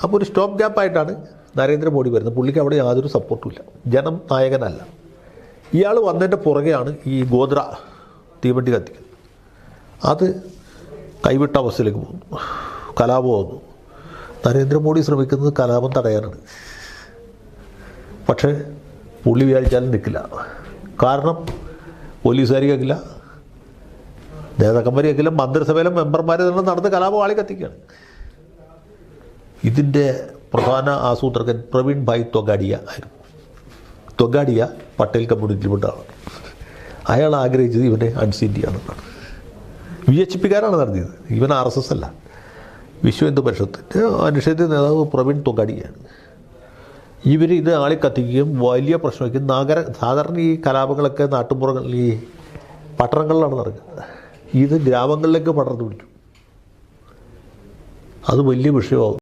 അപ്പോൾ ഒരു സ്റ്റോപ്പ് ഗ്യാപ്പായിട്ടാണ് നരേന്ദ്രമോദി വരുന്നത്. പുള്ളിക്ക് അവിടെ യാതൊരു സപ്പോർട്ടുമില്ല, ജനം നായകനല്ല. ഇയാൾ വന്നതിൻ്റെ പുറകെയാണ് ഈ ഗോദ്ര തീവണ്ടി കത്തിക്കുന്നത്. അത് കൈവിട്ട അവസ്ഥയിലേക്ക് പോകുന്നു, കലാപം വന്നു. നരേന്ദ്രമോദി ശ്രമിക്കുന്നത് കലാപം തടയാനാണ്. പക്ഷേ പുള്ളി വിചാരിച്ചാലും നിൽക്കില്ല. കാരണം പോലീസുകാർ കേൾക്കില്ല, നേതാക്കന്മാർ കേൾക്കില്ല, മന്ത്രിസഭയിലെ മെമ്പർമാരെ തന്നെ നടന്ന് കലാപം ആളി കത്തിക്കുകയാണ്. ഇതിൻ്റെ പ്രധാന ആസൂത്രകൻ പ്രവീൺ ഭായ് തൊഗാഡിയ ആയിരുന്നു. തൊഗാഡിയ പട്ടേൽ കമ്മ്യൂണിറ്റിയിൽപ്പെട്ടാണ്. അയാൾ ആഗ്രഹിച്ചത് ഇവനെ അൺസീറ്റ് ചെയ്യാമെന്നാണ്. VHP-കാരാണ് നടത്തിയത്, ഇവൻ RSS അല്ല. വിശ്വ ഹിന്ദു പരിഷത്തിൻ്റെ അനിഷേധ്യ നേതാവ് പ്രവീൺ തൊഗാഡിയാണ്. ഇവർ ഇത് ആളി കത്തിക്കുകയും വലിയ പ്രശ്നമായിരിക്കും. സാധാരണ ഈ കലാപങ്ങളൊക്കെ നാട്ടുമ്പുറങ്ങളിൽ, ഈ പട്ടണങ്ങളിലാണ് നടക്കുന്നത്. ഇത് ഗ്രാമങ്ങളിലേക്ക് പടർന്നു പിടിച്ചു. അത് വലിയ വിഷയമാകും.